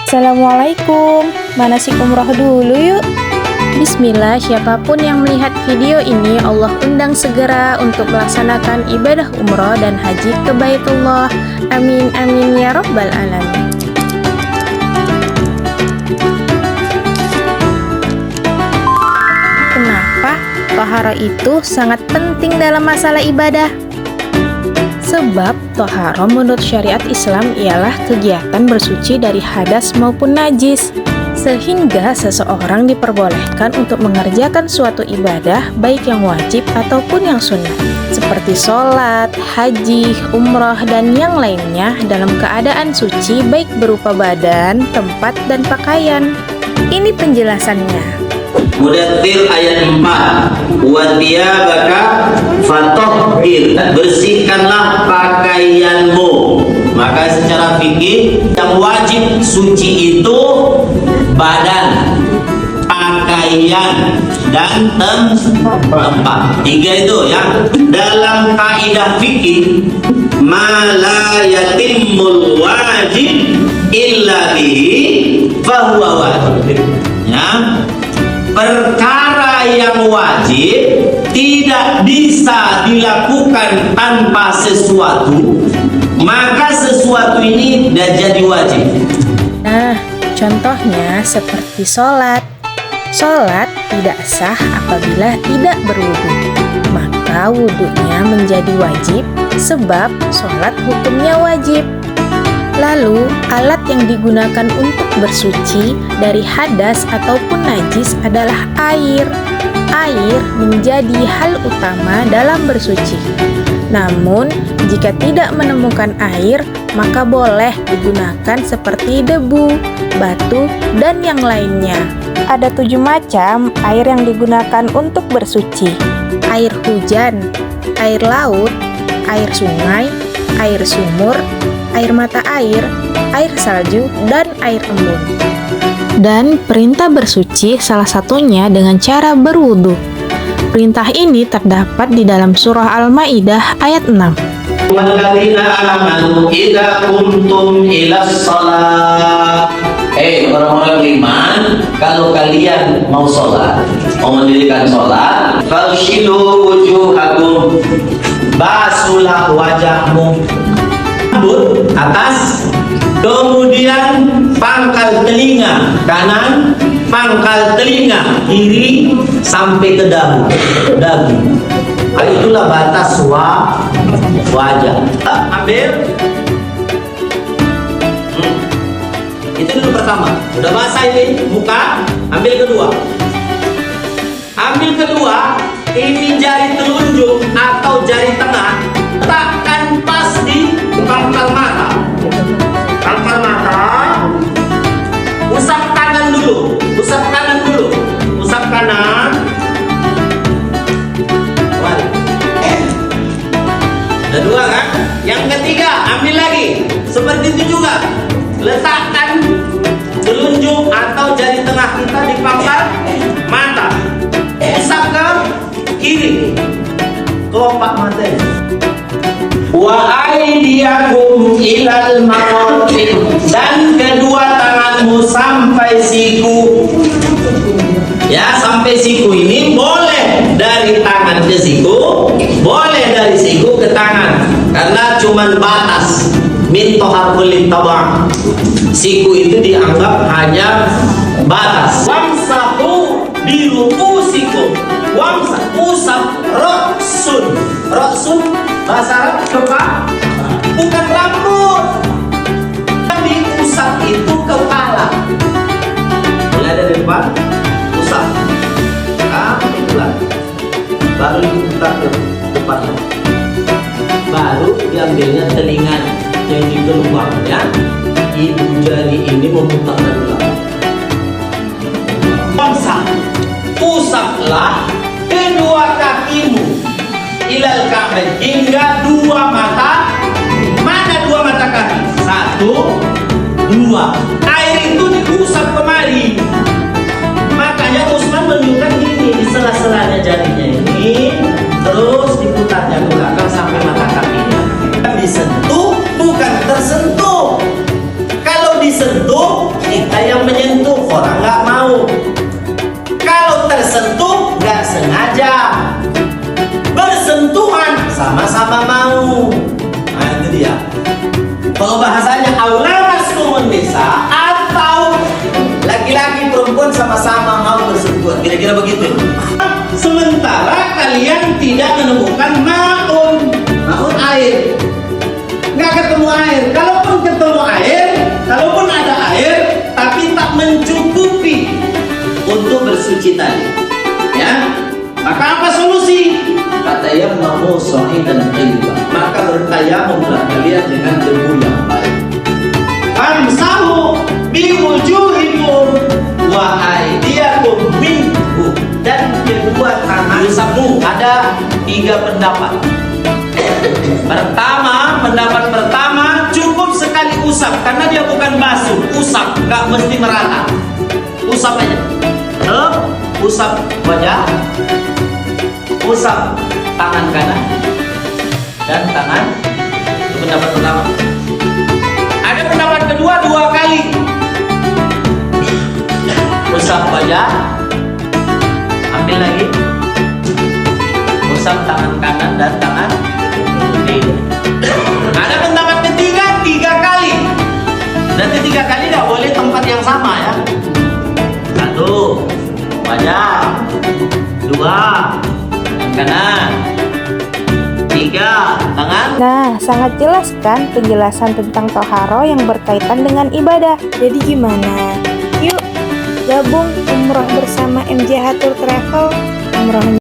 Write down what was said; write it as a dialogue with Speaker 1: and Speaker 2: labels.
Speaker 1: Assalamualaikum, manasik umroh dulu yuk. Bismillah, siapapun yang melihat video ini Allah undang segera untuk melaksanakan ibadah umroh dan haji ke Baitullah. Amin amin ya rabbal alamin. Kenapa tohara itu sangat penting dalam masalah ibadah? Sebab tohara menurut syariat Islam ialah kegiatan bersuci dari hadas maupun najis, sehingga seseorang diperbolehkan untuk mengerjakan suatu ibadah baik yang wajib ataupun yang sunnah, seperti sholat, haji, umroh, dan yang lainnya dalam keadaan suci baik berupa badan, tempat, dan pakaian. Ini penjelasannya.
Speaker 2: Mudaththir ayat 4, wa thiyabaka fatahhir, bersihkanlah pakaianmu. Maka secara fikih yang wajib suci itu badan, pakaian, dan tempat. Tiga itu ya. Dalam kaidah fikih, ma la yatimmul wajib illa bihi fahuwa wajib. Ya. Perkara yang wajib tidak bisa dilakukan tanpa sesuatu, maka sesuatu ini tidak jadi wajib.
Speaker 1: Nah, contohnya seperti sholat. Sholat tidak sah apabila tidak berwudu, maka wudunya menjadi wajib sebab sholat hukumnya wajib. Lalu, alat yang digunakan untuk bersuci dari hadas ataupun najis adalah air. Air menjadi hal utama dalam bersuci. Namun, jika tidak menemukan air, maka boleh digunakan seperti debu, batu, dan yang lainnya. Ada 7 macam air yang digunakan untuk bersuci. Air hujan, air laut, air sungai, air sumur, air mata air salju, dan air embun. Dan perintah bersuci salah satunya dengan cara berwudu. Perintah ini terdapat di dalam surah Al-Maidah ayat 6.
Speaker 2: Walladzina amanu idza qumtum ilas shalah. Orang-orang beriman, kalau kalian mau sholat, mau mendirikan sholat, faghsilu wujuhakum, basuhlah wajahmu, rambut atas, kemudian pangkal telinga kanan, pangkal telinga kiri sampai ke dagu. Itulah batas wajah. Ambil. Itu dulu pertama. Udah basah ini muka, ambil kedua. Ambil kedua, ini jari telunjuk atau jari tengah letakkan pas di pangkal mata. Pangkal mata. Usap kanan dulu. Usap kanan dulu. Usap kanan. Balik. Ada 2 kan? Yang ketiga, ambil lagi. Seperti itu juga. Letakkan telunjuk atau jari tengah kita di pangkal mata. Usap ke kiri. Kelopak mata ini. Wa aydiyakum ilal marafiq, dan kedua tanganmu sampai siku. Ya, sampai siku ini boleh dari tangan ke siku, boleh dari siku ke tangan, karena cuman batas min toharul taba'. Siku itu dianggap hanya batas. Wamsahu bi ru'usikum, usap roksun. Roksun bahasa Arab kepala, bukan rambut. Tapi usap itu kepala. Mulai dari depan, usap. Itulah. Baru diputar ke depan. Baru diambilnya telinga yang di lubangnya. Ibu jari ini memutar ke belakang. Bangsa, usaplah kedua kakimu ilal ka'bain, hingga 2 mata. Mana 2 mata kaki? 1, 2. Air itu diusap kemari. Makanya Utsman menunjukkan gini, di sela-selanya jarinya ini, terus diputarnya ke belakang sampai mata kakinya. Disentuh, bukan tersentuh. Kalau disentuh, kira-kira begitu. Sementara kalian tidak menemukan maun air, nggak ketemu air. Kalaupun ketemu air, kalaupun ada air, tapi tak mencukupi untuk bersuci tadi, ya. Maka apa solusi? Kata yang mau dan tayyiba, maka bertayamumlah kalian dengan debu yang baik. Famsahu biwujuhikum wa aydiyakum minhu, dan kedua tangan sapu. Ada 3 pendapat. Pendapat pertama cukup sekali usap, karena dia bukan basuh. Usap, nggak mesti merata. Usap aja. Usap wajah, usap tangan kanan dan tangan. Itu pendapat pertama. Ada pendapat kedua 2 kali. Usap wajah, ambil lagi, usap tangan kanan dan tangan kiri. Ada pendapat ketiga 3 kali. Nanti 3 kali nggak boleh tempat yang sama, ya. 1 wajah, 2 kanan, 3 tangan.
Speaker 1: Nah, sangat jelas kan penjelasan tentang toharo yang berkaitan dengan ibadah. Jadi gimana? Yuk, gabung umroh bersama MJH Tour Travel. Umrohnya